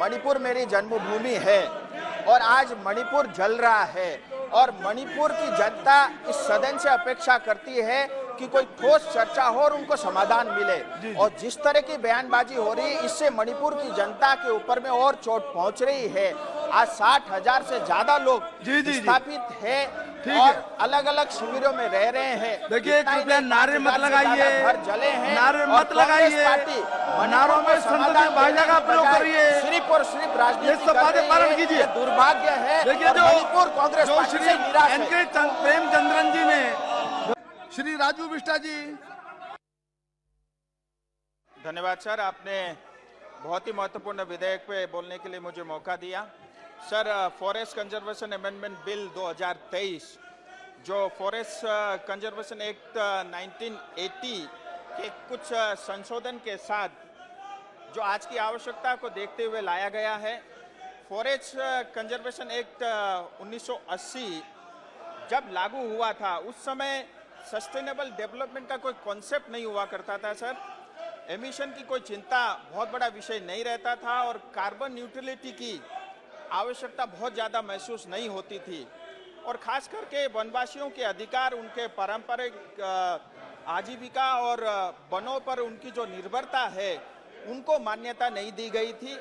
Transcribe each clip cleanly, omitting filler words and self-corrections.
मणिपुर मेरी जन्मभूमि है और आज मणिपुर जल रहा है और मणिपुर की जनता इस सदन से अपेक्षा करती है कि कोई ठोस चर्चा हो और उनको समाधान मिले। और जिस तरह की बयानबाजी हो रही है इससे मणिपुर की जनता के ऊपर में और चोट पहुंच रही है। आज 60,000 से ज्यादा लोग विस्थापित है और अलग अलग शिविरों में रह रहे हैं। देखिए कृपया नारे मत लगाइए, घर जले हैं, नारे मत लगाइए, नारों में संसदीय भाषा का प्रयोग करिए, सिर्फ और सिर्फ राजनीति पालन कीजिए। दुर्भाग्य है। देखिए जो मणिपुर कांग्रेस जो श्री एनके प्रेमचंद्रन जी ने, श्री राजू बिष्टा जी। धन्यवाद सर, आपने बहुत ही महत्वपूर्ण विधेयक पे बोलने के लिए मुझे मौका दिया। Sir, forest conservation amendment bill 2023 जो फॉरेस्ट कंजर्वेशन एक्ट 1980 के कुछ संशोधन के साथ जो आज की आवश्यकता को देखते हुए लाया गया है। फॉरेस्ट कंजर्वेशन एक्ट 1980 जब लागू हुआ था उस समय सस्टेनेबल डेवलपमेंट का कोई कॉन्सेप्ट नहीं हुआ करता था सर। एमिशन की कोई चिंता बहुत बड़ा विषय नहीं रहता था और कार्बन न्यूट्रलिटी की आवश्यकता बहुत ज़्यादा महसूस नहीं होती थी और खास करके वनवासियों के अधिकार, उनके पारंपरिक आजीविका और वनों पर उनकी जो निर्भरता है उनको मान्यता नहीं दी गई थी।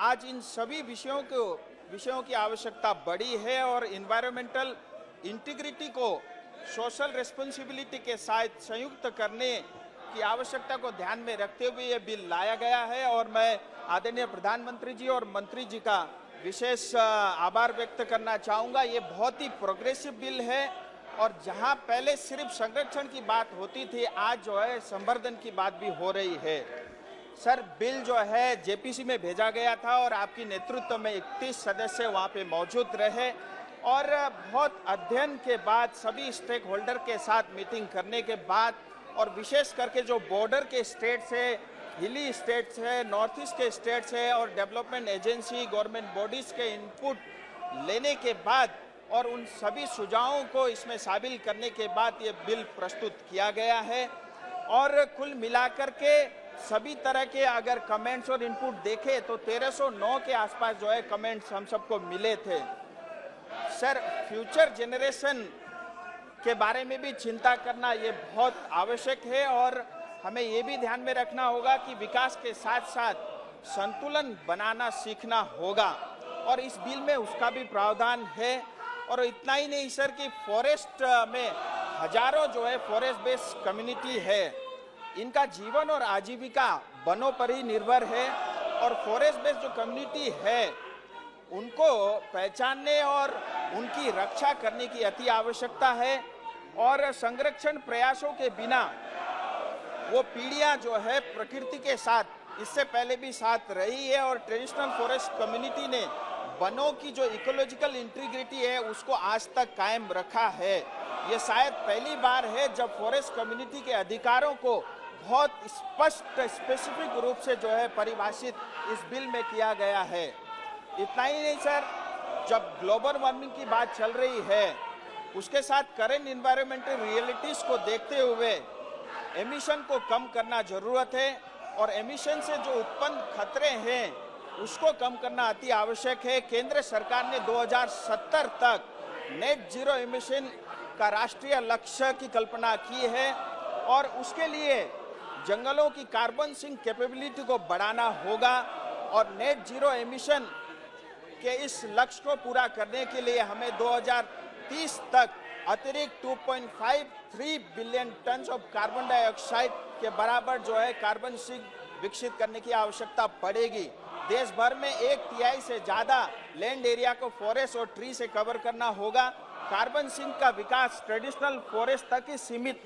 आज इन सभी विषयों की आवश्यकता बढ़ी है और इन्वायरमेंटल इंटीग्रिटी को सोशल रिस्पॉन्सिबिलिटी के साथ संयुक्त करने की आवश्यकता को ध्यान में रखते हुए ये बिल लाया गया है और मैं आदरणीय प्रधानमंत्री जी और मंत्री जी का विशेष आभार व्यक्त करना चाहूँगा। ये बहुत ही प्रोग्रेसिव बिल है और जहाँ पहले सिर्फ संरक्षण की बात होती थी आज जो है संवर्धन की बात भी हो रही है। सर, बिल जो है जेपीसी में भेजा गया था और आपकी नेतृत्व में 31 सदस्य वहाँ पे मौजूद रहे और बहुत अध्ययन के बाद सभी स्टेक होल्डर के साथ मीटिंग करने के बाद और विशेष करके जो बॉर्डर के स्टेट्स है, हिली स्टेट्स है, नॉर्थ ईस्ट के स्टेट्स है और डेवलपमेंट एजेंसी, गवर्नमेंट बॉडीज़ के इनपुट लेने के बाद और उन सभी सुझावों को इसमें शामिल करने के बाद ये बिल प्रस्तुत किया गया है। और कुल मिलाकर के सभी तरह के अगर कमेंट्स और इनपुट देखें तो 1309 के आसपास जो है कमेंट्स हम सबको मिले थे। सर, फ्यूचर जनरेशन के बारे में भी चिंता करना ये बहुत आवश्यक है और हमें ये भी ध्यान में रखना होगा कि विकास के साथ साथ संतुलन बनाना सीखना होगा और इस बिल में उसका भी प्रावधान है। और इतना ही नहीं सर कि फॉरेस्ट में हजारों जो है फॉरेस्ट बेस्ड कम्युनिटी है, इनका जीवन और आजीविका वनों पर ही निर्भर है और फॉरेस्ट बेस्ड जो कम्युनिटी है उनको पहचानने और उनकी रक्षा करने की अति आवश्यकता है और संरक्षण प्रयासों के बिना वो पीढ़ियां जो है प्रकृति के साथ इससे पहले भी साथ रही है और ट्रेडिशनल फॉरेस्ट कम्युनिटी ने वनों की जो इकोलॉजिकल इंटीग्रिटी है उसको आज तक कायम रखा है। ये शायद पहली बार है जब फॉरेस्ट कम्युनिटी के अधिकारों को बहुत स्पष्ट स्पेसिफिक रूप से जो है परिभाषित इस बिल में किया गया है। इतना ही नहीं सर, जब ग्लोबल वार्मिंग की बात चल रही है उसके साथ करेंट इन्वायरमेंटल रियलिटीज को देखते हुए एमिशन को कम करना जरूरत है और एमिशन से जो उत्पन्न खतरे हैं उसको कम करना अति आवश्यक है। केंद्र सरकार ने 2070 तक नेट जीरो एमिशन का राष्ट्रीय लक्ष्य की कल्पना की है और उसके लिए जंगलों की कार्बन सिंक कैपेबिलिटी को बढ़ाना होगा और नेट जीरो एमिशन के इस लक्ष्य को पूरा करने के लिए हमें 2030 तक अतिरिक्त 2.53 billion tonne of carbon dioxide के बराबर जो है कार्बन सिंक विकसित करने की आवश्यकता पड़ेगी। देश भर में 1/3 से ज़्यादा लैंड एरिया को फॉरेस्ट और ट्री से कवर करना होगा। कार्बन सिंक का विकास ट्रेडिशनल फॉरेस्ट तक ही सीमित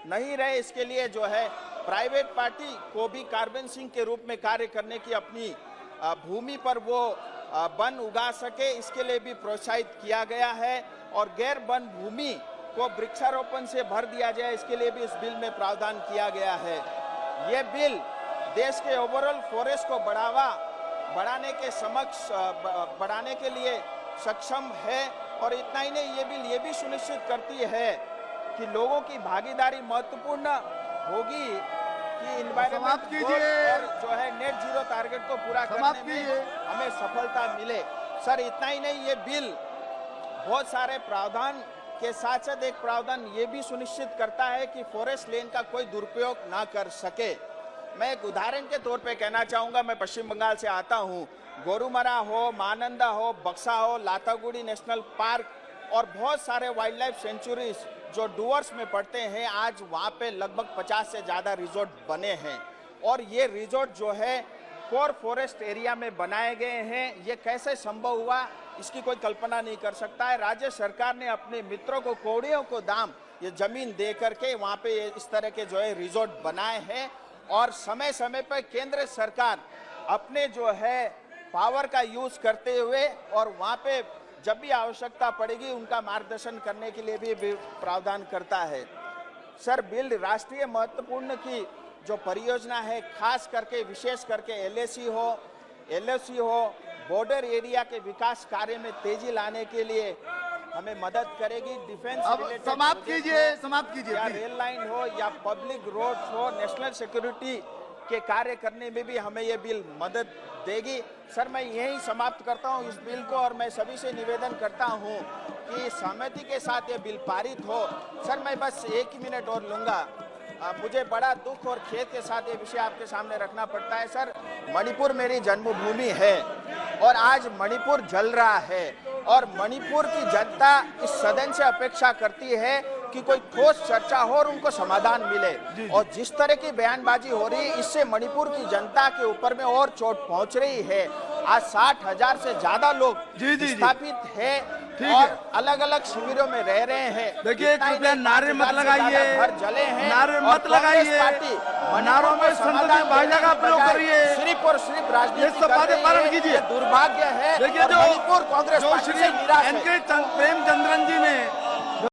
नहीं रहे, इसके लिए जो है प्राइवेट पार्टी को भी कार्बन सिंक के रूप में कार्य करने की अपनी भूमि पर वो वन उगा सके, इसके लिए भी प्रोत्साहित किया गया है और गैर वन भूमि को वृक्षारोपण से भर दिया जाए, इसके लिए भी इस बिल में प्रावधान किया गया है। ये बिल देश के ओवरऑल फॉरेस्ट को बढ़ाने के लिए सक्षम है और इतना ही नहीं, ये बिल ये भी सुनिश्चित करती है कि लोगों की भागीदारी महत्वपूर्ण होगी कि इन्वायरमेंट समाप्त कीजिए। और जो है नेट जीरो टारगेट को पूरा समाप्त करने में कीजिए। हमें सफलता मिले। सर इतना ही नहीं, ये बिल बहुत सारे प्रावधान के साथ साथ एक प्रावधान ये भी सुनिश्चित करता है कि फॉरेस्ट लैंड का कोई दुरुपयोग ना कर सके। मैं एक उदाहरण के तौर पे कहना चाहूँगा, मैं पश्चिम बंगाल से आता हूँ। गोरुमरा हो, मानंदा हो, बक्सा हो, लातागुड़ी नेशनल पार्क और बहुत सारे वाइल्ड लाइफ सेंचुरीज जो डुवर्स में पड़ते हैं, आज वहाँ पे लगभग 50 से ज़्यादा रिजॉर्ट बने हैं। और ये रिजॉर्ट जो है कोर फॉरेस्ट एरिया में बनाए गए हैं। ये कैसे संभव हुआ, इसकी कोई कल्पना नहीं कर सकता है। राज्य सरकार ने अपने मित्रों को, कौड़ियों को दाम ये जमीन दे करके वहाँ पे इस तरह के जो है रिजॉर्ट बनाए हैं। और समय समय पर केंद्र सरकार अपने जो है पावर का यूज करते हुए और वहाँ पे जब भी आवश्यकता पड़ेगी उनका मार्गदर्शन करने के लिए भी प्रावधान करता है। सर बिल राष्ट्रीय महत्वपूर्ण की जो परियोजना है, खास करके विशेष करके एलएसी हो, बॉर्डर एरिया के विकास कार्य में तेजी लाने के लिए हमें मदद करेगी। डिफेंस रिलेटेड समाप्त कीजिए या रेल लाइन हो या पब्लिक रोड हो, नेशनल सिक्योरिटी के कार्य करने में भी हमें ये बिल मदद देगी। सर मैं यही समाप्त करता हूँ इस बिल को और मैं सभी से निवेदन करता हूँ कि सहमति के साथ ये बिल पारित हो। सर मैं बस 1 मिनट और लूँगा। मुझे बड़ा दुख और खेद के साथ ये विषय आपके सामने रखना पड़ता है। सर मणिपुर मेरी जन्मभूमि है और आज मणिपुर जल रहा है और मणिपुर की जनता इस सदन से अपेक्षा करती है कि कोई ठोस चर्चा हो और उनको समाधान मिले। और जिस तरह की बयानबाजी हो रही है, इससे मणिपुर की जनता के ऊपर में और चोट पहुंच रही है। आज 60,000 से ज्यादा लोग स्थापित है और अलग अलग शिविरों में रह रहे हैं। देखिए कृपया नारे मत लगाइए, घर जले हैं, नारे मत लगाइए, नारों में संसदीय भाषा का प्रयोग करिए, सिर्फ और सिर्फ राजनीति पालन कीजिए। दुर्भाग्य है। देखिए मणिपुर कांग्रेस जो श्री प्रेमचंद्र